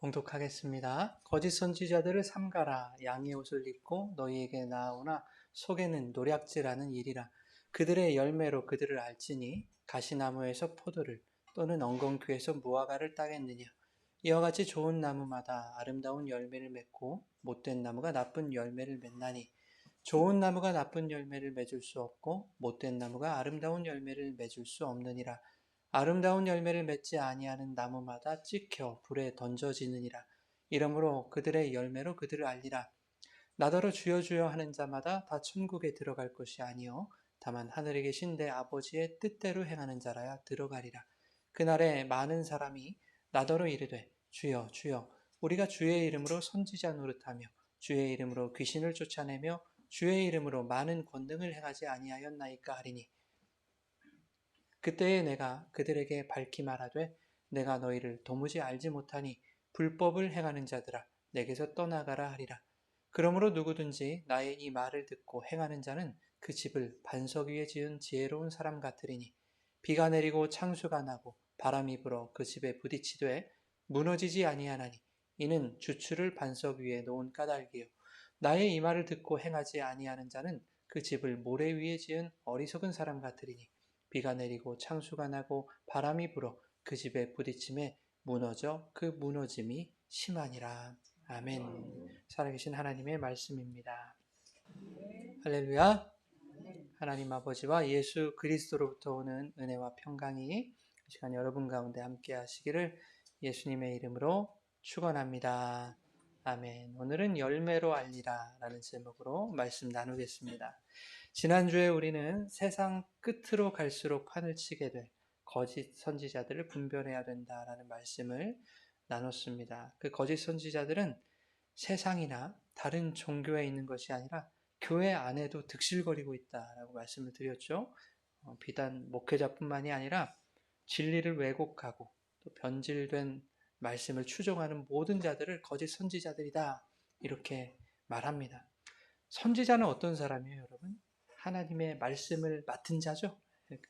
봉독하겠습니다. 거짓 선지자들을 삼가라. 양의 옷을 입고 너희에게 나아오나 속에는 노략질하는 일이라. 그들의 열매로 그들을 알지니 가시나무에서 포도를 또는 엉겅퀴에서 무화과를 따겠느냐. 이와 같이 좋은 나무마다 아름다운 열매를 맺고 못된 나무가 나쁜 열매를 맺나니 좋은 나무가 나쁜 열매를 맺을 수 없고 못된 나무가 아름다운 열매를 맺을 수 없느니라. 아름다운 열매를 맺지 아니하는 나무마다 찍혀 불에 던져지느니라. 이러므로 그들의 열매로 그들을 알리라. 나더러 주여 주여 하는 자마다 다 천국에 들어갈 것이 아니요 다만 하늘에 계신 내 아버지의 뜻대로 행하는 자라야 들어가리라. 그날에 많은 사람이 나더러 이르되 주여 주여 우리가 주의 이름으로 선지자 노릇하며 주의 이름으로 귀신을 쫓아내며 주의 이름으로 많은 권능을 행하지 아니하였나이까 하리니 그때에 내가 그들에게 밝히 말하되 내가 너희를 도무지 알지 못하니 불법을 행하는 자들아 내게서 떠나가라 하리라. 그러므로 누구든지 나의 이 말을 듣고 행하는 자는 그 집을 반석 위에 지은 지혜로운 사람 같으리니 비가 내리고 창수가 나고 바람이 불어 그 집에 부딪히되 무너지지 아니하나니 이는 주추를 반석 위에 놓은 까닭이요 나의 이 말을 듣고 행하지 아니하는 자는 그 집을 모래 위에 지은 어리석은 사람 같으리니 비가 내리고 창수가 나고 바람이 불어 그 집에 부딪힘에 무너져 그 무너짐이 심하니라. 아멘. 살아계신 하나님의 말씀입니다. 할렐루야. 하나님 아버지와 예수 그리스도로부터 오는 은혜와 평강이 이 시간 여러분 가운데 함께 하시기를 예수님의 이름으로 축원합니다. 아멘. 오늘은 열매로 알리라 라는 제목으로 말씀 나누겠습니다. 지난주에 우리는 세상 끝으로 갈수록 판을 치게 될 거짓 선지자들을 분별해야 된다라는 말씀을 나눴습니다. 그 거짓 선지자들은 세상이나 다른 종교에 있는 것이 아니라 교회 안에도 득실거리고 있다라고 말씀을 드렸죠. 비단 목회자뿐만이 아니라 진리를 왜곡하고 또 변질된 말씀을 추종하는 모든 자들을 거짓 선지자들이다 이렇게 말합니다. 선지자는 어떤 사람이에요, 여러분? 하나님의 말씀을 맡은 자죠.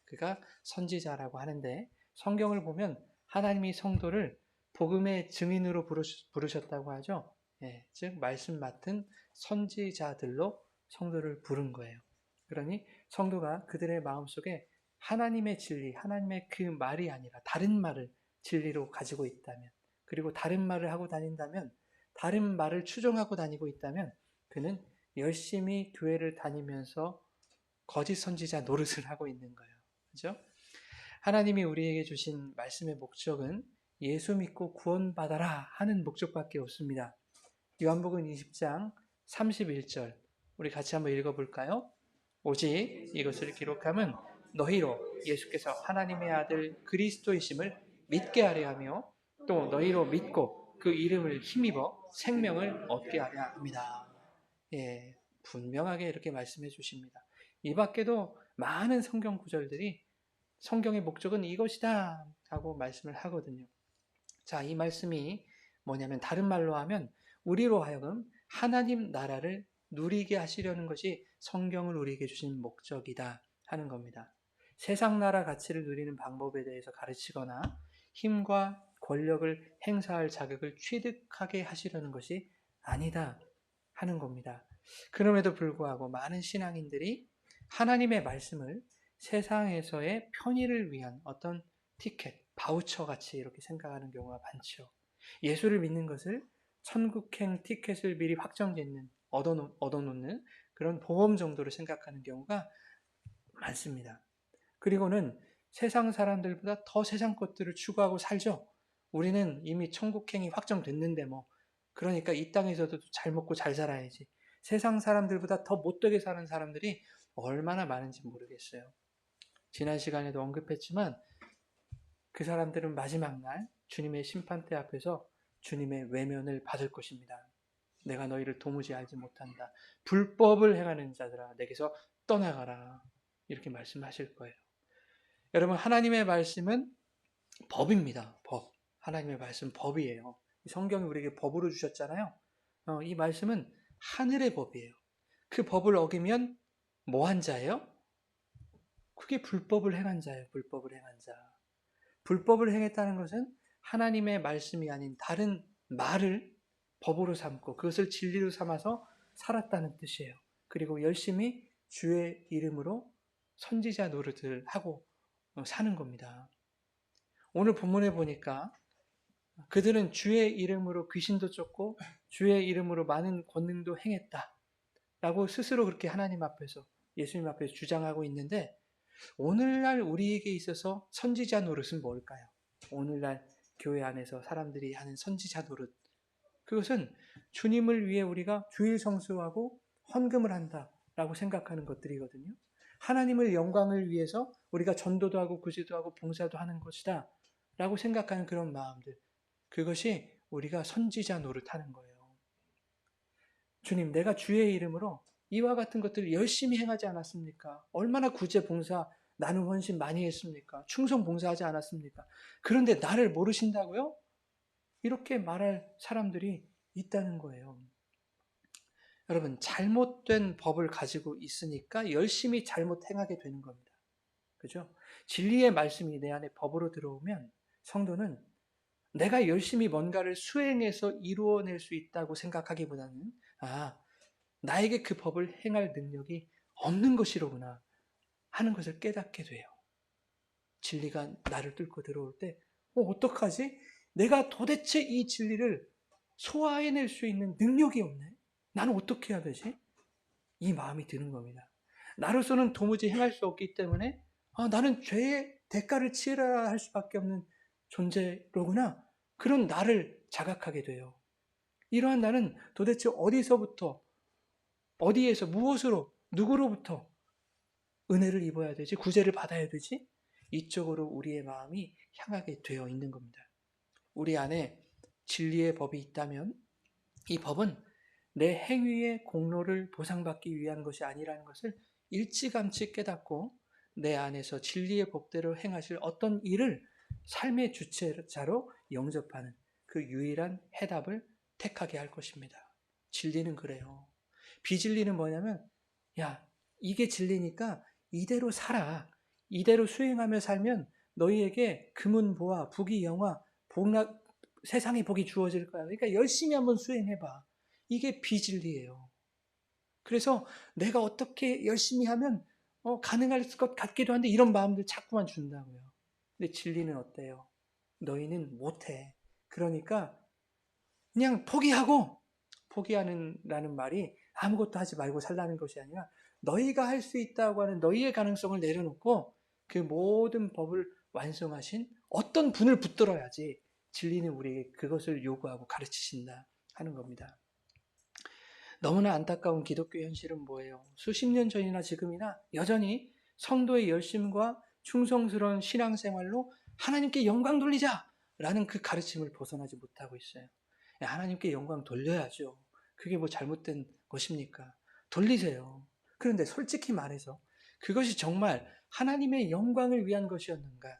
그가 선지자라고 하는데 성경을 보면 하나님이 성도를 복음의 증인으로 부르셨다고 하죠. 예, 즉 말씀 맡은 선지자들로 성도를 부른 거예요. 그러니 성도가 그들의 마음속에 하나님의 진리, 하나님의 그 말이 아니라 다른 말을 진리로 가지고 있다면, 그리고 다른 말을 하고 다닌다면, 다른 말을 추종하고 다니고 있다면 그는 열심히 교회를 다니면서 거짓 선지자 노릇을 하고 있는 거예요. 그죠? 하나님이 우리에게 주신 말씀의 목적은 예수 믿고 구원받아라 하는 목적밖에 없습니다. 요한복음 20장 31절 우리 같이 한번 읽어볼까요? 오직 이것을 기록함은 너희로 예수께서 하나님의 아들 그리스도이심을 믿게 하려 하며 또 너희로 믿고 그 이름을 힘입어 생명을 얻게 하려 합니다. 예, 분명하게 이렇게 말씀해 주십니다. 이 밖에도 많은 성경 구절들이 성경의 목적은 이것이다 하고 말씀을 하거든요. 자, 이 말씀이 뭐냐면 다른 말로 하면 우리로 하여금 하나님 나라를 누리게 하시려는 것이 성경을 우리에게 주신 목적이다 하는 겁니다. 세상 나라 가치를 누리는 방법에 대해서 가르치거나 힘과 권력을 행사할 자격을 취득하게 하시려는 것이 아니다 하는 겁니다. 그럼에도 불구하고 많은 신앙인들이 하나님의 말씀을 세상에서의 편의를 위한 어떤 티켓, 바우처 같이 이렇게 생각하는 경우가 많죠. 예수를 믿는 것을 천국행 티켓을 미리 확정짓는, 얻어놓는 그런 보험 정도로 생각하는 경우가 많습니다. 그리고는 세상 사람들보다 더 세상 것들을 추구하고 살죠. 우리는 이미 천국행이 확정됐는데 뭐 그러니까 이 땅에서도 잘 먹고 잘 살아야지. 세상 사람들보다 더 못되게 사는 사람들이 얼마나 많은지 모르겠어요. 지난 시간에도 언급했지만 그 사람들은 마지막 날 주님의 심판대 앞에서 주님의 외면을 받을 것입니다. 내가 너희를 도무지 알지 못한다. 불법을 행하는 자들아 내게서 떠나가라. 이렇게 말씀하실 거예요. 여러분 하나님의 말씀은 법입니다. 법. 하나님의 말씀 법이에요. 성경이 우리에게 법으로 주셨잖아요. 이 말씀은 하늘의 법이에요. 그 법을 어기면 뭐한 자예요? 그게 불법을 행한 자예요. 불법을 행한 자. 불법을 행했다는 것은 하나님의 말씀이 아닌 다른 말을 법으로 삼고 그것을 진리로 삼아서 살았다는 뜻이에요. 그리고 열심히 주의 이름으로 선지자 노릇을 하고 사는 겁니다. 오늘 본문에 보니까 그들은 주의 이름으로 귀신도 쫓고 주의 이름으로 많은 권능도 행했다 라고 스스로 그렇게 하나님 앞에서, 예수님 앞에서 주장하고 있는데, 오늘날 우리에게 있어서 선지자 노릇은 뭘까요? 오늘날 교회 안에서 사람들이 하는 선지자 노릇, 그것은 주님을 위해 우리가 주일 성수하고 헌금을 한다라고 생각하는 것들이거든요. 하나님의 영광을 위해서 우리가 전도도 하고 구제도 하고 봉사도 하는 것이다 라고 생각하는 그런 마음들, 그것이 우리가 선지자 노릇하는 거예요. 주님, 내가 주의 이름으로 이와 같은 것들을 열심히 행하지 않았습니까? 얼마나 구제 봉사, 나눔 헌신 많이 했습니까? 충성 봉사하지 않았습니까? 그런데 나를 모르신다고요? 이렇게 말할 사람들이 있다는 거예요. 여러분, 잘못된 법을 가지고 있으니까 열심히 잘못 행하게 되는 겁니다. 그죠? 진리의 말씀이 내 안에 법으로 들어오면 성도는 내가 열심히 뭔가를 수행해서 이루어낼 수 있다고 생각하기보다는, 나에게 그 법을 행할 능력이 없는 것이로구나 하는 것을 깨닫게 돼요. 진리가 나를 뚫고 들어올 때, 어떡하지? 내가 도대체 이 진리를 소화해낼 수 있는 능력이 없네? 나는 어떻게 해야 되지? 이 마음이 드는 겁니다. 나로서는 도무지 행할 수 없기 때문에 나는 죄의 대가를 치러야 할 수밖에 없는 존재로구나. 그런 나를 자각하게 돼요. 이러한 나는 도대체 어디서부터, 어디에서, 무엇으로, 누구로부터 은혜를 입어야 되지? 구제를 받아야 되지? 이쪽으로 우리의 마음이 향하게 되어 있는 겁니다. 우리 안에 진리의 법이 있다면 이 법은 내 행위의 공로를 보상받기 위한 것이 아니라는 것을 일찌감치 깨닫고 내 안에서 진리의 법대로 행하실 어떤 일을 삶의 주체자로 영접하는 그 유일한 해답을 택하게 할 것입니다. 진리는 그래요. 비진리는 뭐냐면, 이게 진리니까 이대로 살아. 이대로 수행하며 살면 너희에게 금은보화, 부귀영화, 복락, 세상의 복이 주어질 거야. 그러니까 열심히 한번 수행해봐. 이게 비진리예요. 그래서 내가 어떻게 열심히 하면 가능할 것 같기도 한데 이런 마음들 자꾸만 준다고요. 근데 진리는 어때요? 너희는 못해. 그러니까 그냥 포기하는라는 말이 아무것도 하지 말고 살라는 것이 아니라 너희가 할 수 있다고 하는 너희의 가능성을 내려놓고 그 모든 법을 완성하신 어떤 분을 붙들어야지 진리는 우리에게 그것을 요구하고 가르치신다 하는 겁니다. 너무나 안타까운 기독교 현실은 뭐예요? 수십 년 전이나 지금이나 여전히 성도의 열심과 충성스러운 신앙생활로 하나님께 영광 돌리자라는 그 가르침을 벗어나지 못하고 있어요. 하나님께 영광 돌려야죠. 그게 뭐 잘못된 것입니까? 돌리세요. 그런데 솔직히 말해서 그것이 정말 하나님의 영광을 위한 것이었는가?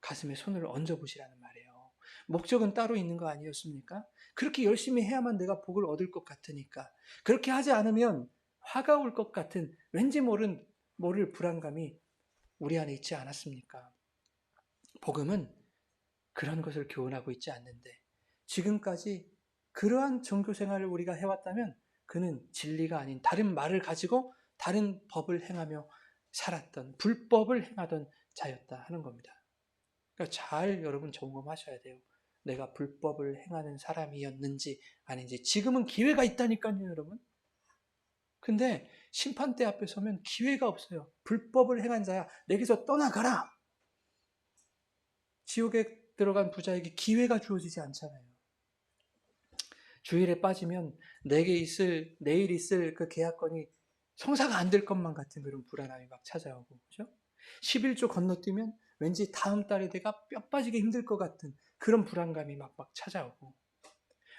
가슴에 손을 얹어보시라는 말이에요. 목적은 따로 있는 거 아니었습니까? 그렇게 열심히 해야만 내가 복을 얻을 것 같으니까. 그렇게 하지 않으면 화가 올 것 같은 왠지 모를 불안감이 우리 안에 있지 않았습니까? 복음은 그런 것을 교훈하고 있지 않는데 지금까지 그러한 종교 생활을 우리가 해왔다면 그는 진리가 아닌 다른 말을 가지고 다른 법을 행하며 살았던, 불법을 행하던 자였다 하는 겁니다. 그러니까 잘 여러분 점검하셔야 돼요. 내가 불법을 행하는 사람이었는지 아닌지. 지금은 기회가 있다니까요, 여러분. 근데 심판대 앞에 서면 기회가 없어요. 불법을 행한 자야, 내게서 떠나가라. 지옥에 들어간 부자에게 기회가 주어지지 않잖아요. 주일에 빠지면 내일 있을 그 계약건이 성사가 안 될 것만 같은 그런 불안함이 막 찾아오고, 그죠? 11조 건너뛰면 왠지 다음 달에 내가 뼈 빠지게 힘들 것 같은 그런 불안감이 막 찾아오고.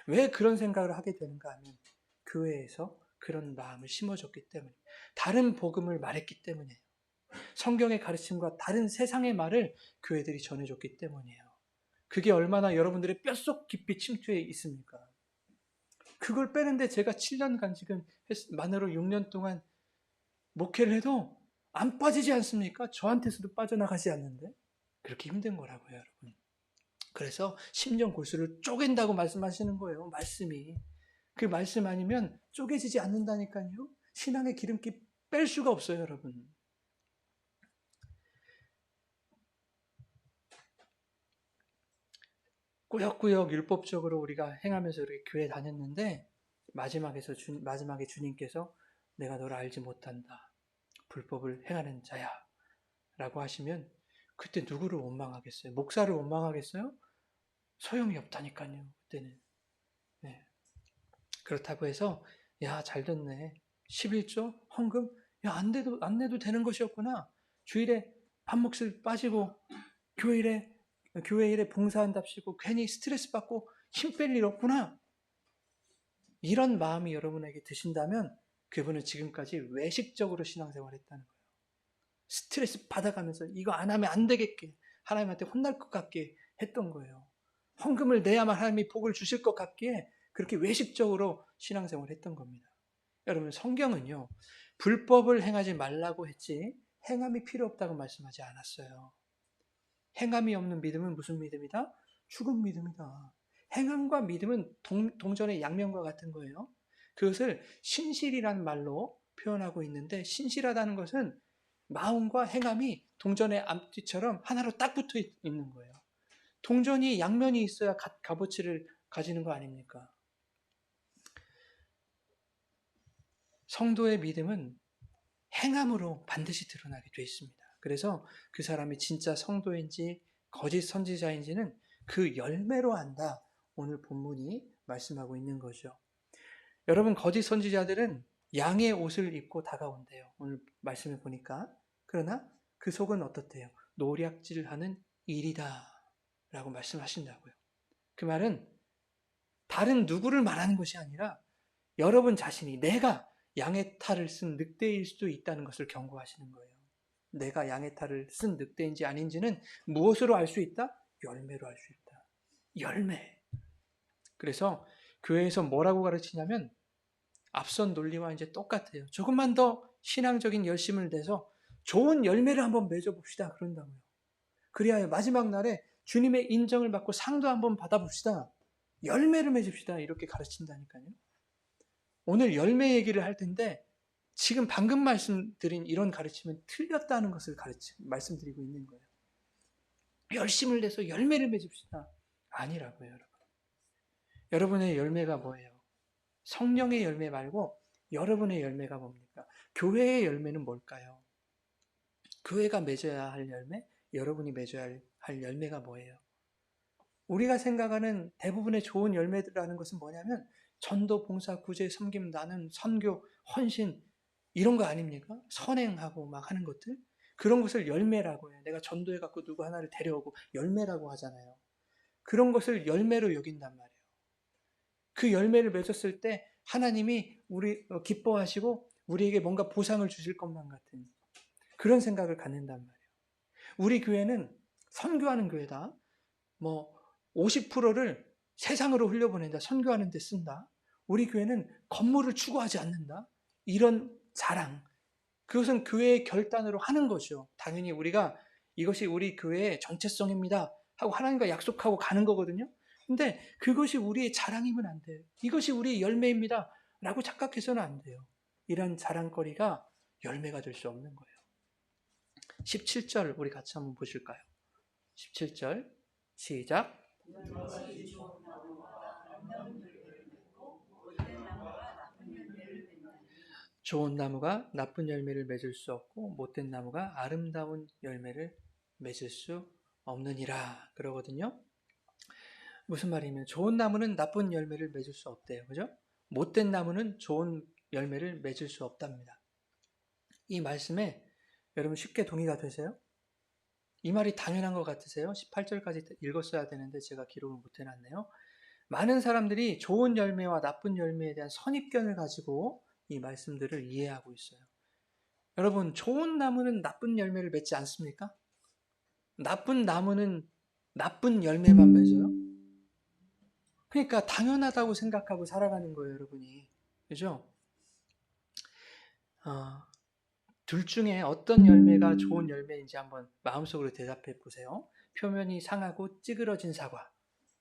왜 그런 생각을 하게 되는가 하면 교회에서 그런 마음을 심어줬기 때문에, 다른 복음을 말했기 때문이에요. 성경의 가르침과 다른 세상의 말을 교회들이 전해줬기 때문이에요. 그게 얼마나 여러분들의 뼛속 깊이 침투해 있습니까? 그걸 빼는데 제가 7년간 지금 만으로 6년 동안 목회를 해도 안 빠지지 않습니까? 저한테서도 빠져나가지 않는데 그렇게 힘든 거라고요, 여러분. 그래서 심정골수를 쪼갠다고 말씀하시는 거예요. 말씀이. 그 말씀 아니면 쪼개지지 않는다니까요. 신앙의 기름기 뺄 수가 없어요, 여러분. 꾸역꾸역 율법적으로 우리가 행하면서 이렇게 교회 다녔는데 마지막에 주님께서 내가 너를 알지 못한다. 불법을 행하는 자야. 라고 하시면 그때 누구를 원망하겠어요? 목사를 원망하겠어요? 소용이 없다니까요. 그때는. 네. 그렇다고 해서 야, 잘 됐네. 11조 헌금 야, 안 내도 되는 것이었구나. 주일에 밥 몫을 빠지고 교회 일에 봉사한답시고 괜히 스트레스 받고 힘 뺄 일 없구나. 이런 마음이 여러분에게 드신다면 그분은 지금까지 외식적으로 신앙생활 했다는 거예요. 스트레스 받아가면서 이거 안 하면 안 되겠게 하나님한테 혼날 것 같게 했던 거예요. 헌금을 내야만 하나님이 복을 주실 것 같기에 그렇게 외식적으로 신앙생활을 했던 겁니다. 여러분 성경은요. 불법을 행하지 말라고 했지 행함이 필요 없다고 말씀하지 않았어요. 행함이 없는 믿음은 무슨 믿음이다? 죽은 믿음이다. 행함과 믿음은 동전의 양면과 같은 거예요. 그것을 신실이라는 말로 표현하고 있는데 신실하다는 것은 마음과 행함이 동전의 앞뒤처럼 하나로 딱 붙어 있는 거예요. 동전이 양면이 있어야 값어치를 가지는 거 아닙니까? 성도의 믿음은 행함으로 반드시 드러나게 되어 있습니다. 그래서 그 사람이 진짜 성도인지 거짓 선지자인지는 그 열매로 안다. 오늘 본문이 말씀하고 있는 거죠. 여러분 거짓 선지자들은 양의 옷을 입고 다가온대요. 오늘 말씀을 보니까. 그러나 그 속은 어떻대요? 노략질하는 일이다 라고 말씀하신다고요. 그 말은 다른 누구를 말하는 것이 아니라 여러분 자신이 내가 양의 탈을 쓴 늑대일 수도 있다는 것을 경고하시는 거예요. 내가 양의 탈을 쓴 늑대인지 아닌지는 무엇으로 알 수 있다? 열매로 알 수 있다. 열매. 그래서 교회에서 뭐라고 가르치냐면 앞선 논리와 이제 똑같아요. 조금만 더 신앙적인 열심을 내서 좋은 열매를 한번 맺어봅시다. 그런다고요. 그래야 마지막 날에 주님의 인정을 받고 상도 한번 받아봅시다. 열매를 맺읍시다. 이렇게 가르친다니까요. 오늘 열매 얘기를 할 텐데 지금 방금 말씀드린 이런 가르침은 틀렸다는 것을 말씀드리고 있는 거예요. 열심을 내서 열매를 맺읍시다. 아니라고요, 여러분. 여러분의 열매가 뭐예요? 성령의 열매 말고 여러분의 열매가 뭡니까? 교회의 열매는 뭘까요? 교회가 맺어야 할 열매? 여러분이 맺어야 할 열매가 뭐예요? 우리가 생각하는 대부분의 좋은 열매라는 것은 뭐냐면 전도, 봉사, 구제, 섬김, 나눔, 선교, 헌신 이런 거 아닙니까? 선행하고 막 하는 것들? 그런 것을 열매라고 해요. 내가 전도해갖고 누구 하나를 데려오고 열매라고 하잖아요. 그런 것을 열매로 여긴단 말이에요. 그 열매를 맺었을 때 하나님이 우리 기뻐하시고 우리에게 뭔가 보상을 주실 것만 같은 그런 생각을 갖는단 말이에요. 우리 교회는 선교하는 교회다. 뭐 50%를 세상으로 흘려보낸다. 선교하는 데 쓴다. 우리 교회는 건물을 추구하지 않는다. 이런 자랑. 그것은 교회의 결단으로 하는 거죠. 당연히 우리가 이것이 우리 교회의 정체성입니다. 하고 하나님과 약속하고 가는 거거든요. 근데 그것이 우리의 자랑이면 안 돼요. 이것이 우리의 열매입니다. 라고 착각해서는 안 돼요. 이런 자랑거리가 열매가 될 수 없는 거예요. 17절 우리 같이 한번 보실까요? 17절 시작. 좋은 나무가 나쁜 열매를 맺을 수 없고 못된 나무가 아름다운 열매를 맺을 수 없느니라 그러거든요. 무슨 말이냐면 좋은 나무는 나쁜 열매를 맺을 수 없대요. 그죠? 못된 나무는 좋은 열매를 맺을 수 없답니다. 이 말씀에 여러분 쉽게 동의가 되세요? 이 말이 당연한 것 같으세요? 18절까지 읽었어야 되는데 제가 기록을 못 해놨네요. 많은 사람들이 좋은 열매와 나쁜 열매에 대한 선입견을 가지고 이 말씀들을 이해하고 있어요. 여러분, 좋은 나무는 나쁜 열매를 맺지 않습니까? 나쁜 나무는 나쁜 열매만 맺어요? 그러니까 당연하다고 생각하고 살아가는 거예요, 여러분이. 그죠? 둘 중에 어떤 열매가 좋은 열매인지 한번 마음속으로 대답해 보세요. 표면이 상하고 찌그러진 사과.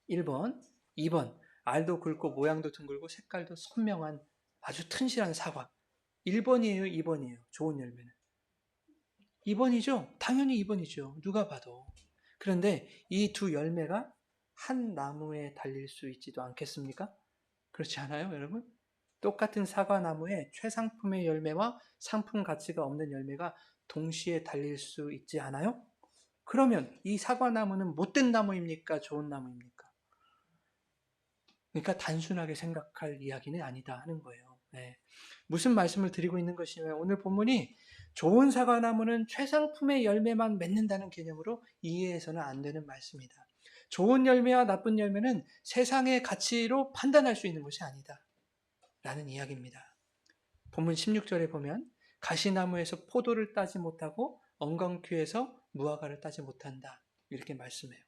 1번. 2번. 알도 굵고 모양도 둥글고 색깔도 선명한 아주 튼실한 사과. 1번이에요, 2번이에요. 좋은 열매는. 2번이죠? 당연히 2번이죠. 누가 봐도. 그런데 이 두 열매가 한 나무에 달릴 수 있지도 않겠습니까? 그렇지 않아요, 여러분? 똑같은 사과나무에 최상품의 열매와 상품 가치가 없는 열매가 동시에 달릴 수 있지 않아요? 그러면 이 사과나무는 못된 나무입니까? 좋은 나무입니까? 그러니까 단순하게 생각할 이야기는 아니다 하는 거예요. 네. 무슨 말씀을 드리고 있는 것이냐면 오늘 본문이 좋은 사과나무는 최상품의 열매만 맺는다는 개념으로 이해해서는 안 되는 말씀이다. 좋은 열매와 나쁜 열매는 세상의 가치로 판단할 수 있는 것이 아니다. 라는 이야기입니다. 본문 16절에 보면 가시나무에서 포도를 따지 못하고 엉겅퀴에서 무화과를 따지 못한다. 이렇게 말씀해요.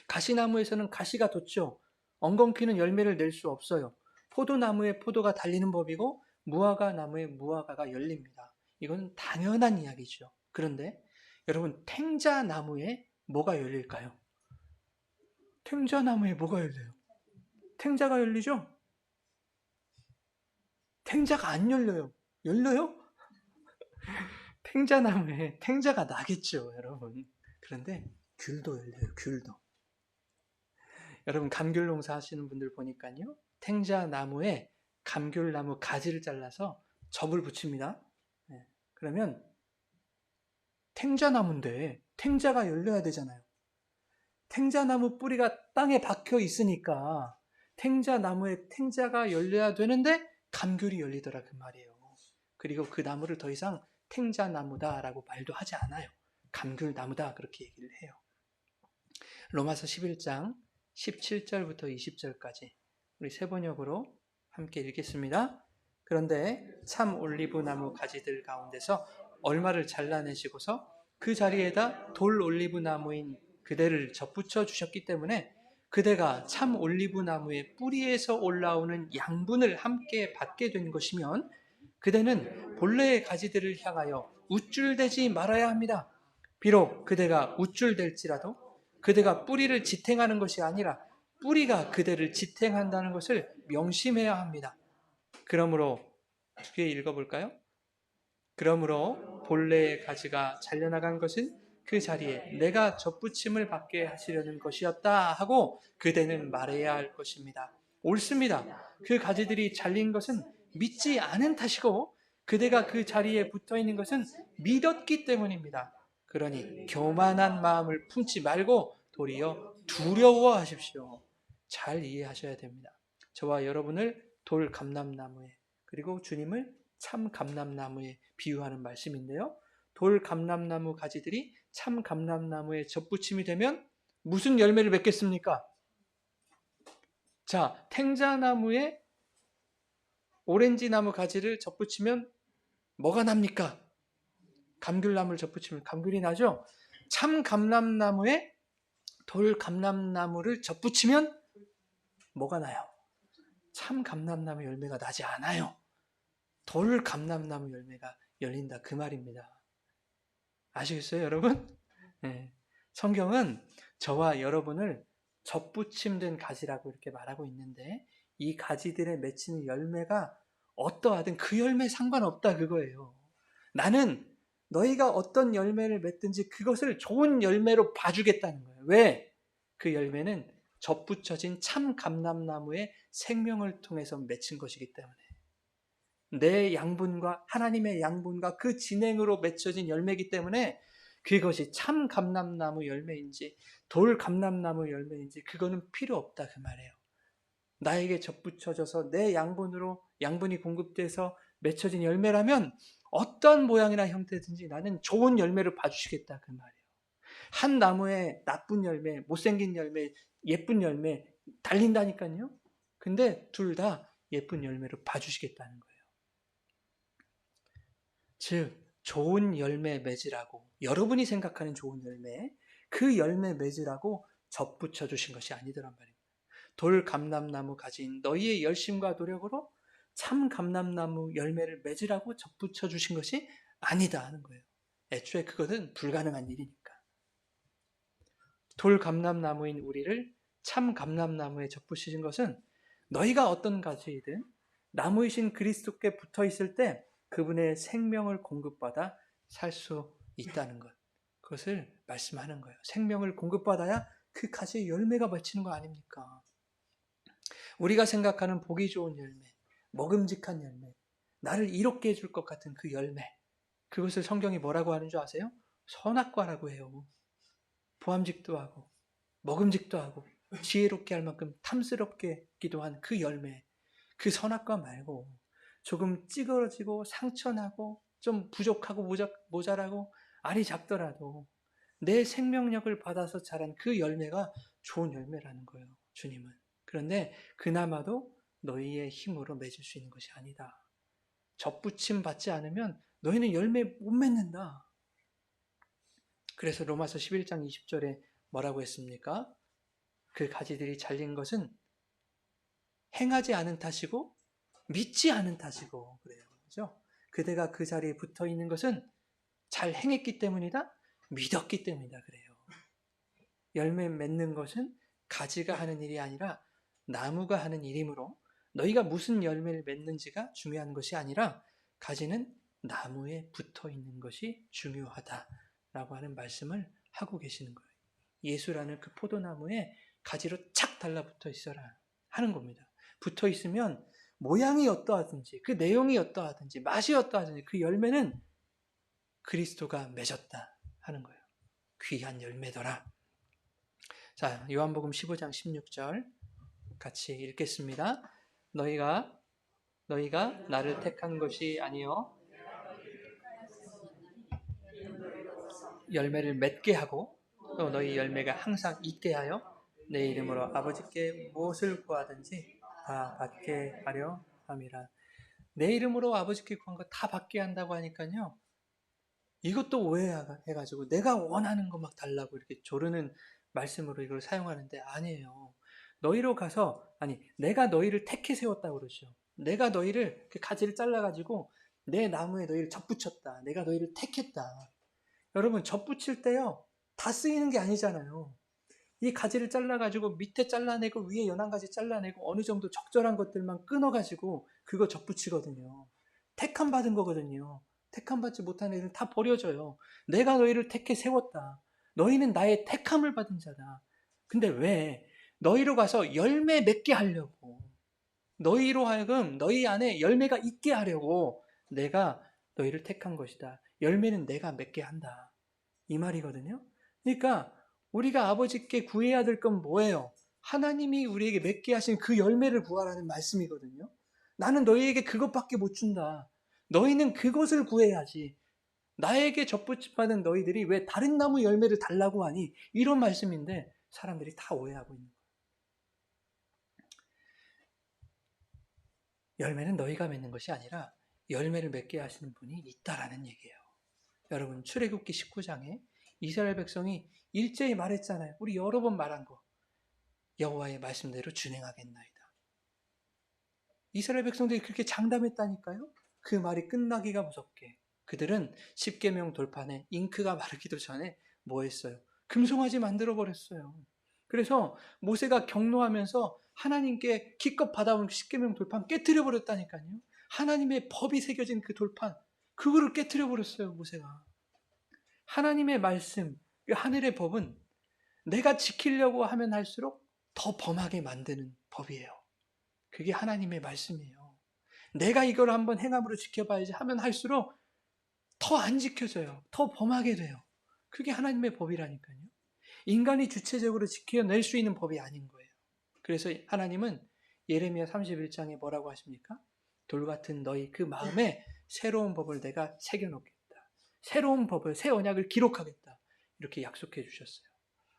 가시나무에서는 가시가 돋죠. 엉겅퀴는 열매를 낼 수 없어요. 포도나무에 포도가 달리는 법이고 무화과 나무에 무화과가 열립니다. 이건 당연한 이야기죠. 그런데 여러분 탱자나무에 뭐가 열릴까요? 탱자나무에 뭐가 열려요? 탱자가 열리죠? 탱자가 안 열려요. 열려요? 탱자나무에 탱자가 나겠죠, 여러분. 그런데 귤도 열려요, 귤도. 여러분 감귤 농사 하시는 분들 보니까요. 탱자나무에 감귤나무 가지를 잘라서 접을 붙입니다. 네. 그러면 탱자나무인데 탱자가 열려야 되잖아요. 탱자나무 뿌리가 땅에 박혀 있으니까 탱자나무에 탱자가 열려야 되는데 감귤이 열리더라 그 말이에요. 그리고 그 나무를 더 이상 탱자나무다라고 말도 하지 않아요. 감귤나무다 그렇게 얘기를 해요. 로마서 11장 17절부터 20절까지 우리 세 번역으로 함께 읽겠습니다. 그런데 참 올리브나무 가지들 가운데서 얼마를 잘라내시고서 그 자리에다 돌 올리브나무인 그대를 접붙여 주셨기 때문에 그대가 참 올리브나무의 뿌리에서 올라오는 양분을 함께 받게 된 것이면 그대는 본래의 가지들을 향하여 우쭐대지 말아야 합니다. 비록 그대가 우쭐댈지라도 그대가 뿌리를 지탱하는 것이 아니라 뿌리가 그대를 지탱한다는 것을 명심해야 합니다. 그러므로 어떻게 읽어볼까요? 그러므로 본래의 가지가 잘려나간 것은 그 자리에 내가 접붙임을 받게 하시려는 것이었다 하고 그대는 말해야 할 것입니다. 옳습니다. 그 가지들이 잘린 것은 믿지 않은 탓이고 그대가 그 자리에 붙어 있는 것은 믿었기 때문입니다. 그러니 교만한 마음을 품지 말고 도리어 두려워하십시오. 잘 이해하셔야 됩니다. 저와 여러분을 돌 감람나무에 그리고 주님을 참 감람나무에 비유하는 말씀인데요. 돌 감람나무 가지들이 참 감람나무에 접붙임이 되면 무슨 열매를 맺겠습니까? 자, 탱자나무에 오렌지 나무 가지를 접붙이면 뭐가 납니까? 감귤나무를 접붙이면 감귤이 나죠? 참 감람나무에 돌 감람나무를 접붙이면 뭐가 나요? 참 감람나무 열매가 나지 않아요. 돌 감람나무 열매가 열린다 그 말입니다. 아시겠어요, 여러분? 네. 성경은 저와 여러분을 접붙임된 가지라고 이렇게 말하고 있는데 이 가지들에 맺히는 열매가 어떠하든 그 열매에 상관없다 그거예요. 나는 너희가 어떤 열매를 맺든지 그것을 좋은 열매로 봐주겠다는 거예요. 왜? 그 열매는 접붙여진 참 감람나무의 생명을 통해서 맺힌 것이기 때문에 내 양분과 하나님의 양분과 그 진행으로 맺혀진 열매이기 때문에 그것이 참 감람나무 열매인지 돌 감람나무 열매인지 그거는 필요 없다 그 말이에요. 나에게 접붙여져서 내 양분으로 양분이 공급돼서 맺혀진 열매라면 어떤 모양이나 형태든지 나는 좋은 열매를 봐주시겠다 그 말이에요. 한 나무에 나쁜 열매, 못생긴 열매, 예쁜 열매 달린다니까요. 근데 둘 다 예쁜 열매를 봐주시겠다는 거예요. 즉 좋은 열매 맺으라고 여러분이 생각하는 좋은 열매 그 열매 맺으라고 접붙여 주신 것이 아니더란 말입니다. 돌 감람나무 가진 너희의 열심과 노력으로 참 감람나무 열매를 맺으라고 접붙여 주신 것이 아니다 하는 거예요. 애초에 그것은 불가능한 일이니까. 돌 감람나무인 우리를 참 감람나무에 접붙이신 것은 너희가 어떤 가지이든 나무이신 그리스도께 붙어 있을 때 그분의 생명을 공급받아 살 수 있다는 것. 그것을 말씀하는 거예요. 생명을 공급받아야 그 가지의 열매가 맺히는 거 아닙니까? 우리가 생각하는 보기 좋은 열매, 먹음직한 열매, 나를 이롭게 해줄 것 같은 그 열매, 그것을 성경이 뭐라고 하는 줄 아세요? 선악과라고 해요. 보암직도 하고 먹음직도 하고 지혜롭게 할 만큼 탐스럽게 기도한 그 열매, 그 선악과 말고 조금 찌그러지고 상처나고 좀 부족하고 모자라고 알이 작더라도 내 생명력을 받아서 자란 그 열매가 좋은 열매라는 거예요. 주님은. 그런데 그나마도 너희의 힘으로 맺을 수 있는 것이 아니다. 접붙임 받지 않으면 너희는 열매 못 맺는다. 그래서 로마서 11장 20절에 뭐라고 했습니까? 그 가지들이 잘린 것은 행하지 않은 탓이고 믿지 않은 탓이고 그래요. 그렇죠? 그대가 그 자리에 붙어 있는 것은 잘 행했기 때문이다. 믿었기 때문이다. 그래요. 열매 맺는 것은 가지가 하는 일이 아니라 나무가 하는 일이므로 너희가 무슨 열매를 맺는지가 중요한 것이 아니라 가지는 나무에 붙어 있는 것이 중요하다라고 하는 말씀을 하고 계시는 거예요. 예수라는 그 포도나무에 가지로 착 달라붙어 있어라 하는 겁니다. 붙어 있으면 모양이 어떠하든지 그 내용이 어떠하든지 맛이 어떠하든지 그 열매는 그리스도가 맺었다 하는 거예요. 귀한 열매더라. 자, 요한복음 15장 16절 같이 읽겠습니다. 너희가 나를 택한 것이 아니요 열매를 맺게 하고 또 너희 열매가 항상 있게 하여 내 이름으로 아버지께 무엇을 구하든지 다 받게 하려 함이라. 내 이름으로 아버지께 구한 거 다 받게 한다고 하니까요. 이것도 오해해가지고 내가 원하는 거 막 달라고 이렇게 조르는 말씀으로 이걸 사용하는데 아니에요. 너희로 가서 내가 너희를 택해 세웠다고 그러죠. 내가 너희를 그 가지를 잘라가지고 내 나무에 너희를 접붙였다. 내가 너희를 택했다. 여러분 접붙일 때요. 다 쓰이는 게 아니잖아요. 이 가지를 잘라가지고 밑에 잘라내고 위에 연한 가지 잘라내고 어느 정도 적절한 것들만 끊어가지고 그거 접붙이거든요. 택함 받은 거거든요. 택함 받지 못한 애들은 다 버려져요. 내가 너희를 택해 세웠다. 너희는 나의 택함을 받은 자다. 근데 왜? 너희로 가서 열매 맺게 하려고. 너희로 하여금 너희 안에 열매가 있게 하려고 내가 너희를 택한 것이다. 열매는 내가 맺게 한다. 이 말이거든요. 그러니까 우리가 아버지께 구해야 될 건 뭐예요? 하나님이 우리에게 맺게 하신 그 열매를 구하라는 말씀이거든요. 나는 너희에게 그것밖에 못 준다. 너희는 그것을 구해야지. 나에게 접붙임받은 너희들이 왜 다른 나무 열매를 달라고 하니? 이런 말씀인데 사람들이 다 오해하고 있는 거예요. 열매는 너희가 맺는 것이 아니라 열매를 맺게 하시는 분이 있다라는 얘기예요. 여러분 출애굽기 19장에 이스라엘 백성이 일제히 말했잖아요. 우리 여러 번 말한 거. 여호와의 말씀대로 준행하겠나이다. 이스라엘 백성들이 그렇게 장담했다니까요. 그 말이 끝나기가 무섭게 그들은 십계명 돌판에 잉크가 마르기도 전에 뭐 했어요? 금송아지 만들어 버렸어요. 그래서 모세가 경노하면서 하나님께 기껏 받아온 십계명 돌판 깨트려 버렸다니까요. 하나님의 법이 새겨진 그 돌판 그거를 깨트려 버렸어요. 모세가. 하나님의 말씀, 하늘의 법은 내가 지키려고 하면 할수록 더 범하게 만드는 법이에요. 그게 하나님의 말씀이에요. 내가 이걸 한번 행함으로 지켜봐야지 하면 할수록 더 안 지켜져요. 더 범하게 돼요. 그게 하나님의 법이라니까요. 인간이 주체적으로 지켜낼 수 있는 법이 아닌 거예요. 그래서 하나님은 예레미야 31장에 뭐라고 하십니까? 돌 같은 너희 그 마음에 새로운 법을 내가 새겨놓겠다. 새로운 법을, 새 언약을 기록하겠다. 이렇게 약속해 주셨어요.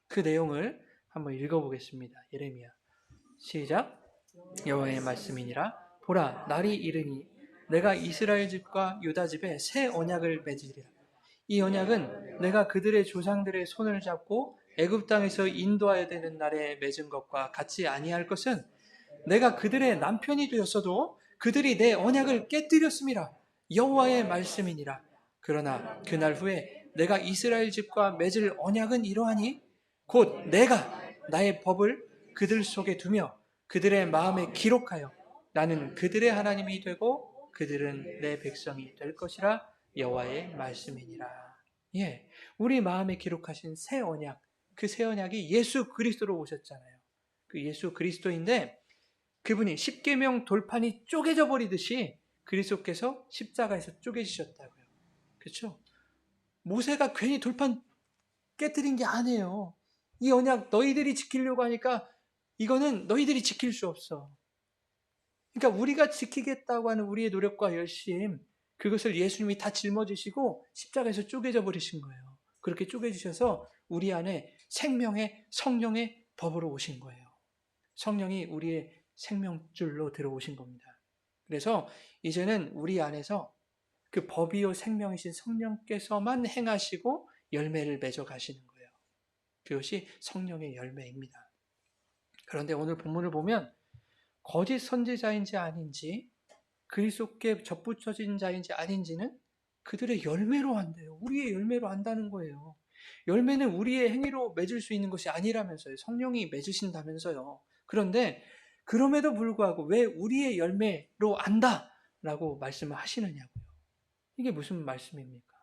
그 내용을 한번 읽어보겠습니다. 예레미야 시작. 여호와의 말씀이니라. 보라, 날이 이르니 내가 이스라엘 집과 유다 집에 새 언약을 맺으리라. 이 언약은 내가 그들의 조상들의 손을 잡고 애굽 땅에서 인도하여 되는 날에 맺은 것과 같이 아니할 것은 내가 그들의 남편이 되었어도 그들이 내 언약을 깨뜨렸음이라. 여호와의 말씀이니라. 그러나 그날 후에 내가 이스라엘 집과 맺을 언약은 이러하니 곧 내가 나의 법을 그들 속에 두며 그들의 마음에 기록하여 나는 그들의 하나님이 되고 그들은 내 백성이 될 것이라 여호와의 말씀이니라. 예, 우리 마음에 기록하신 새 언약, 그 새 언약이 예수 그리스도로 오셨잖아요. 그 예수 그리스도인데 그분이 십계명 돌판이 쪼개져 버리듯이 그리스도께서 십자가에서 쪼개지셨다고요. 그렇죠? 모세가 괜히 돌판 깨뜨린 게 아니에요. 이 언약 너희들이 지키려고 하니까 이거는 너희들이 지킬 수 없어. 그러니까 우리가 지키겠다고 하는 우리의 노력과 열심, 그것을 예수님이 다 짊어지시고 십자가에서 쪼개져 버리신 거예요. 그렇게 쪼개주셔서 우리 안에 생명의 성령의 법으로 오신 거예요. 성령이 우리의 생명줄로 들어오신 겁니다. 그래서 이제는 우리 안에서 그 법이요 생명이신 성령께서만 행하시고 열매를 맺어 가시는 거예요. 그것이 성령의 열매입니다. 그런데 오늘 본문을 보면 거짓 선지자인지 아닌지 그리스도께 접붙여진 자인지 아닌지는 그들의 열매로 한대요. 우리의 열매로 한다는 거예요. 열매는 우리의 행위로 맺을 수 있는 것이 아니라면서요. 성령이 맺으신다면서요. 그런데 그럼에도 불구하고 왜 우리의 열매로 안다라고 말씀을 하시느냐고요. 이게 무슨 말씀입니까?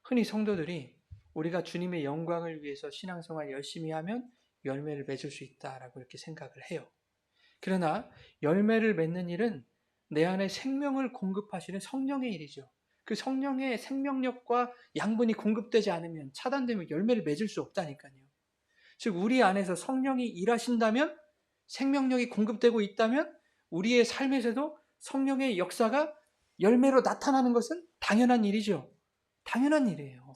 흔히 성도들이 우리가 주님의 영광을 위해서 신앙생활 열심히 하면 열매를 맺을 수 있다라고 이렇게 생각을 해요. 그러나 열매를 맺는 일은 내 안에 생명을 공급하시는 성령의 일이죠. 그 성령의 생명력과 양분이 공급되지 않으면 차단되면 열매를 맺을 수 없다니까요. 즉 우리 안에서 성령이 일하신다면 생명력이 공급되고 있다면 우리의 삶에서도 성령의 역사가 열매로 나타나는 것은 당연한 일이죠. 당연한 일이에요.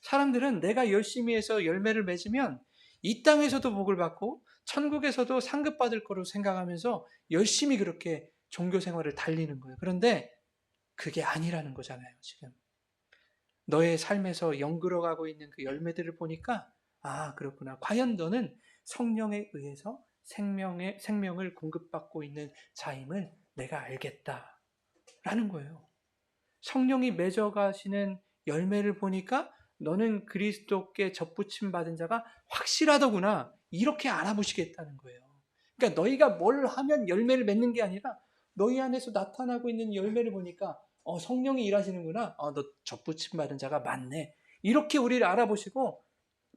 사람들은 내가 열심히 해서 열매를 맺으면 이 땅에서도 복을 받고 천국에서도 상급받을 거로 생각하면서 열심히 그렇게 종교 생활을 달리는 거예요. 그런데 그게 아니라는 거잖아요, 지금. 너의 삶에서 연그러가고 있는 그 열매들을 보니까 아, 그렇구나. 과연 너는 성령에 의해서 생명을 공급받고 있는 자임을 내가 알겠다. 라는 거예요. 성령이 맺어가시는 열매를 보니까 너는 그리스도께 접붙임 받은 자가 확실하더구나. 이렇게 알아보시겠다는 거예요. 그러니까 너희가 뭘 하면 열매를 맺는 게 아니라 너희 안에서 나타나고 있는 열매를 보니까 성령이 일하시는구나. 너 접붙임 받은 자가 많네. 이렇게 우리를 알아보시고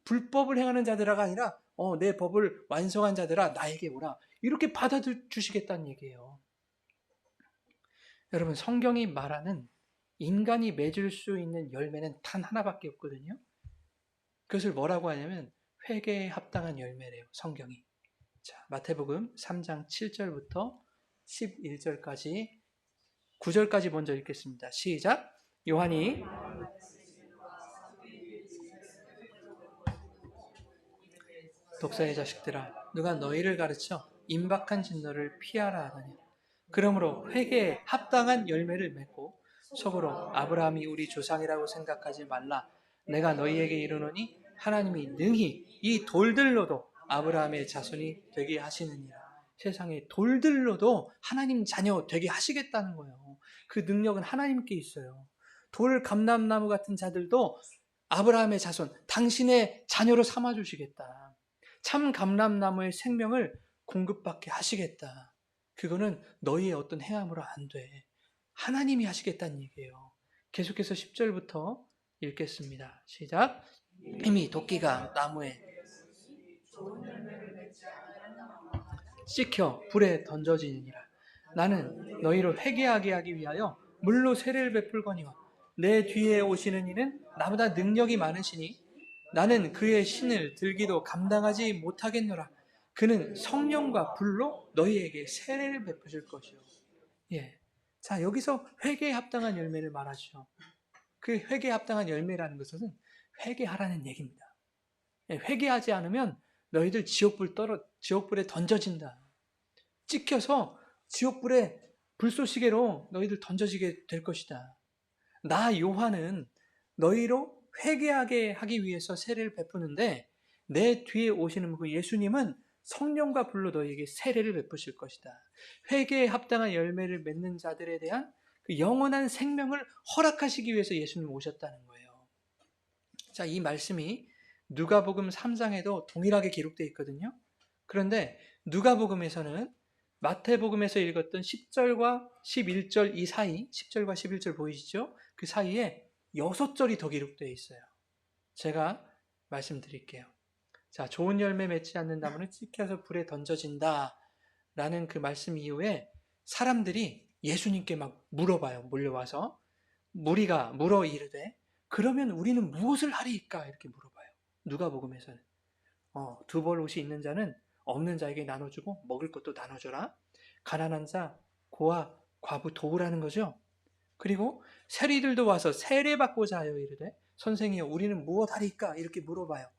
불법을 행하는 자들아가 아니라 내 법을 완성한 자들아 나에게 오라. 이렇게 받아주시겠다는 얘기예요. 여러분 성경이 말하는 인간이 맺을 수 있는 열매는 단 하나밖에 없거든요. 그것을 뭐라고 하냐면 회개에 합당한 열매래요. 성경이. 자, 마태복음 3장 7절부터 11절까지 9절까지 먼저 읽겠습니다. 시작. 요한이 독사의 자식들아 누가 너희를 가르쳐 임박한 진노를 피하라 하느냐. 그러므로 회개에 합당한 열매를 맺고 속으로 아브라함이 우리 조상이라고 생각하지 말라. 내가 너희에게 이르노니 하나님이 능히 이 돌들로도 아브라함의 자손이 되게 하시느니라. 세상에 돌들로도 하나님 자녀 되게 하시겠다는 거예요. 그 능력은 하나님께 있어요. 돌 감람나무 같은 자들도 아브라함의 자손, 당신의 자녀로 삼아주시겠다. 참 감람나무의 생명을 공급받게 하시겠다. 그거는 너희의 어떤 행함으로 안 돼. 하나님이 하시겠다는 얘기예요. 계속해서 10절부터 읽겠습니다. 시작. 이미 도끼가 나무에 찍혀 불에 던져지느니라. 나는 너희를 회개하게 하기 위하여 물로 세례를 베풀거니와 내 뒤에 오시는 이는 나보다 능력이 많으시니 나는 그의 신을 들기도 감당하지 못하겠노라. 그는 성령과 불로 너희에게 세례를 베푸실 것이요. 예. 자, 여기서 회개에 합당한 열매를 말하죠. 그 회개에 합당한 열매라는 것은 회개하라는 얘기입니다. 예, 회개하지 않으면 너희들 지옥불에 던져진다. 찍혀서 지옥불에 불쏘시개로 너희들 던져지게 될 것이다. 나 요한은 너희로 회개하게 하기 위해서 세례를 베푸는데 내 뒤에 오시는 그 예수님은 성령과 불로 너희에게 세례를 베푸실 것이다. 회개에 합당한 열매를 맺는 자들에 대한 그 영원한 생명을 허락하시기 위해서 예수님 오셨다는 거예요. 자, 이 말씀이 누가복음 3장에도 동일하게 기록되어 있거든요. 그런데 누가복음에서는 마태복음에서 읽었던 10절과 11절 이 사이, 10절과 11절 보이시죠? 그 사이에 6절이 더 기록되어 있어요. 제가 말씀드릴게요. 자, 좋은 열매 맺지 않는 나무는 찢겨서 불에 던져진다 라는 그 말씀 이후에 사람들이 예수님께 막 물어봐요. 몰려와서 무리가 물어 이르되 그러면 우리는 무엇을 하리이까? 이렇게 물어봐요. 누가복음에서는 두 벌 옷이 있는 자는 없는 자에게 나눠주고 먹을 것도 나눠줘라. 가난한 자, 고아, 과부 도우라는 거죠. 그리고 세리들도 와서 세례받고자 하여 이르되 선생이여 우리는 무엇 하리이까? 이렇게 물어봐요.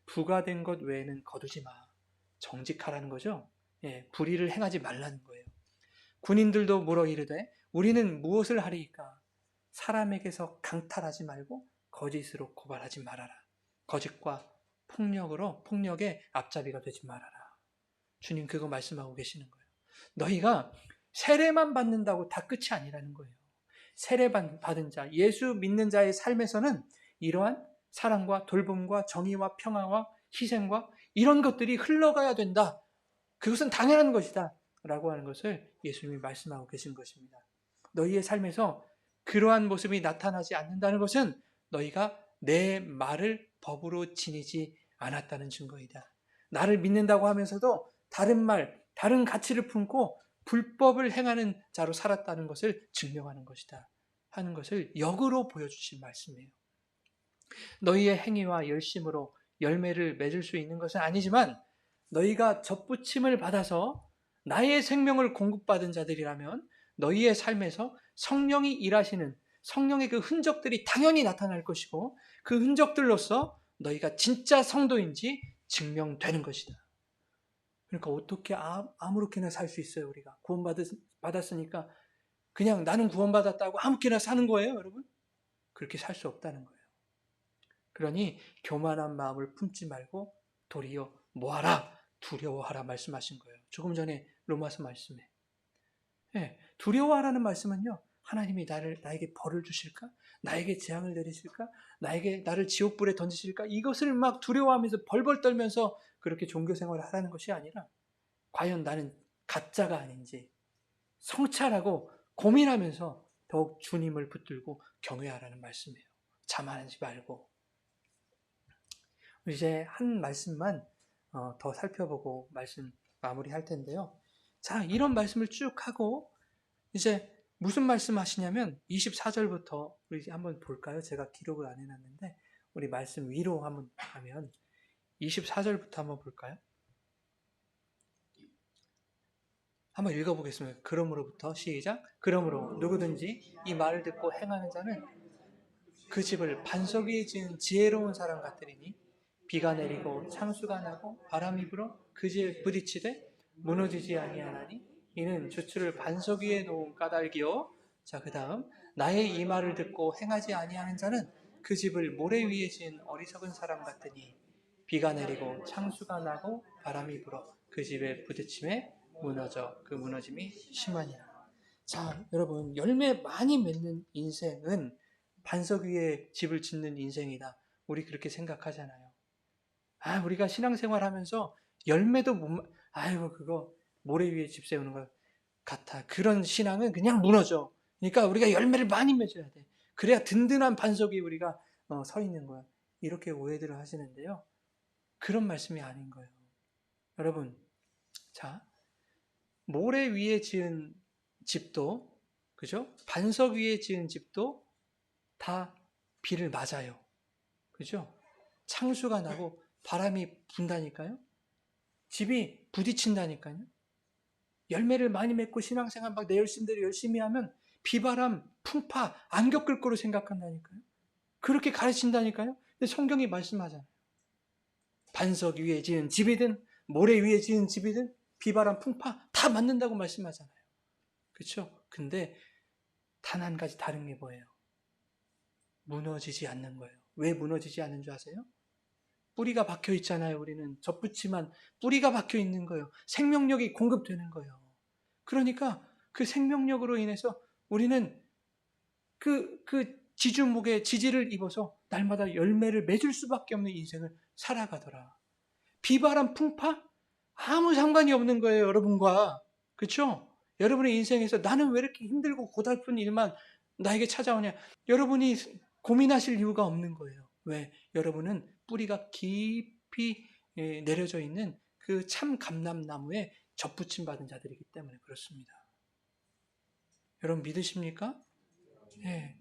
부가된 것 외에는 거두지 마. 정직하라는 거죠. 예, 불의를 행하지 말라는 거예요. 군인들도 물어 이르되 우리는 무엇을 하리이까? 사람에게서 강탈하지 말고 거짓으로 고발하지 말아라. 거짓과 폭력의 앞잡이가 되지 말아라. 주님 그거 말씀하고 계시는 거예요. 너희가 세례만 받는다고 다 끝이 아니라는 거예요. 세례 받은 자, 예수 믿는 자의 삶에서는 이러한 사랑과 돌봄과 정의와 평화와 희생과 이런 것들이 흘러가야 된다. 그것은 당연한 것이다. 라고 하는 것을 예수님이 말씀하고 계신 것입니다. 너희의 삶에서 그러한 모습이 나타나지 않는다는 것은 너희가 내 말을 법으로 지니지 않았다는 증거이다. 나를 믿는다고 하면서도 다른 말, 다른 가치를 품고 불법을 행하는 자로 살았다는 것을 증명하는 것이다. 하는 것을 역으로 보여주신 말씀이에요. 너희의 행위와 열심으로 열매를 맺을 수 있는 것은 아니지만 너희가 접붙임을 받아서 나의 생명을 공급받은 자들이라면 너희의 삶에서 성령이 일하시는 성령의 그 흔적들이 당연히 나타날 것이고 그 흔적들로서 너희가 진짜 성도인지 증명되는 것이다. 그러니까 어떻게 아무렇게나 살 수 있어요? 우리가 구원받았으니까 그냥 나는 구원받았다고 아무렇게나 사는 거예요, 여러분? 그렇게 살 수 없다는 거예요. 그러니 교만한 마음을 품지 말고 도리어 뭐하라? 두려워하라 말씀하신 거예요. 조금 전에 로마서 말씀에. 네, 두려워하라는 말씀은요. 하나님이 나에게 벌을 주실까? 나에게 재앙을 내리실까? 나를 지옥불에 던지실까? 이것을 막 두려워하면서 벌벌 떨면서 그렇게 종교 생활을 하라는 것이 아니라 과연 나는 가짜가 아닌지 성찰하고 고민하면서 더욱 주님을 붙들고 경외하라는 말씀이에요. 자만하지 말고. 이제 한 말씀만 더 살펴보고 말씀 마무리할 텐데요. 자, 이런 말씀을 쭉 하고 이제 무슨 말씀 하시냐면 24절부터 우리 한번 볼까요? 제가 기록을 안 해놨는데 우리 말씀 위로 한번 가면 24절부터 한번 볼까요? 한번 읽어보겠습니다. 그러므로부터 시작. 그러므로 누구든지 이 말을 듣고 행하는 자는 그 집을 반석 위에 지은 지혜로운 사람 같으리니 비가 내리고 창수가 나고 바람이 불어 그 집에 부딪히되 무너지지 아니하나니 이는 주추를 반석 위에 놓은 까닭이요. 자, 그 다음 나의 이 말을 듣고 행하지 아니하는 자는 그 집을 모래 위에 지은 어리석은 사람 같으니 비가 내리고 창수가 나고 바람이 불어 그 집에 부딪힘에 무너져 그 무너짐이 심하니라. 자, 여러분 열매 많이 맺는 인생은 반석 위에 집을 짓는 인생이다. 우리 그렇게 생각하잖아요. 우리가 신앙생활 하면서 열매도 아이고 그거 모래 위에 집 세우는 것 같아. 그런 신앙은 그냥 무너져. 그러니까 우리가 열매를 많이 맺어야 돼. 그래야 든든한 반석이 우리가 서 있는 거야. 이렇게 오해들을 하시는데요. 그런 말씀이 아닌 거예요. 여러분, 자, 모래 위에 지은 집도, 그죠? 반석 위에 지은 집도 다 비를 맞아요. 그죠? 창수가 나고 바람이 분다니까요. 집이 부딪힌다니까요. 열매를 많이 맺고 신앙생활 막 내 열심대로 열심히 하면 비바람, 풍파 안 겪을 거로 생각한다니까요. 그렇게 가르친다니까요. 근데 성경이 말씀하잖아요. 반석 위에 지은 집이든 모래 위에 지은 집이든 비바람, 풍파 다 맞는다고 말씀하잖아요. 그렇죠? 근데 단 한 가지 다른 게 뭐예요? 무너지지 않는 거예요. 왜 무너지지 않는 줄 아세요? 뿌리가 박혀 있잖아요. 우리는 젖붙이만 뿌리가 박혀 있는 거예요. 생명력이 공급되는 거예요. 그러니까 그 생명력으로 인해서 우리는 그 지주목의 지지를 입어서 날마다 열매를 맺을 수밖에 없는 인생을 살아가더라. 비바람 풍파? 아무 상관이 없는 거예요, 여러분과. 그렇죠? 여러분의 인생에서 나는 왜 이렇게 힘들고 고달픈 일만 나에게 찾아오냐? 여러분이 고민하실 이유가 없는 거예요. 왜? 여러분은 뿌리가 깊이 내려져 있는 그 참 감람나무에 접붙임 받은 자들이기 때문에 그렇습니다. 여러분 믿으십니까? 예.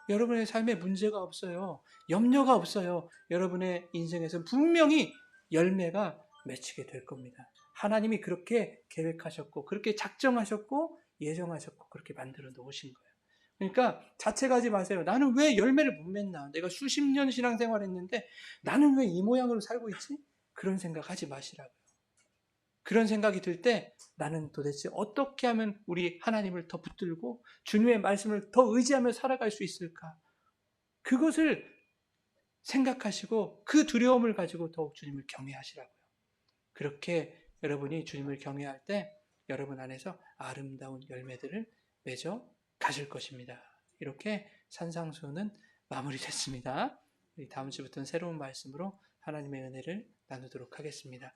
여러분의 삶에 문제가 없어요. 염려가 없어요. 여러분의 인생에서 분명히 열매가 맺히게 될 겁니다. 하나님이 그렇게 계획하셨고, 그렇게 작정하셨고, 예정하셨고, 그렇게 만들어 놓으신 거예요. 그러니까 자책하지 마세요. 나는 왜 열매를 못 맺나? 내가 수십 년 신앙생활 했는데 나는 왜 이 모양으로 살고 있지? 그런 생각 하지 마시라고요. 그런 생각이 들 때 나는 도대체 어떻게 하면 우리 하나님을 더 붙들고 주님의 말씀을 더 의지하며 살아갈 수 있을까? 그것을 생각하시고 그 두려움을 가지고 더욱 주님을 경외하시라고요. 그렇게 여러분이 주님을 경외할 때 여러분 안에서 아름다운 열매들을 맺어 가실 것입니다. 이렇게 산상수는 마무리됐습니다. 다음 주부터는 새로운 말씀으로 하나님의 은혜를 나누도록 하겠습니다.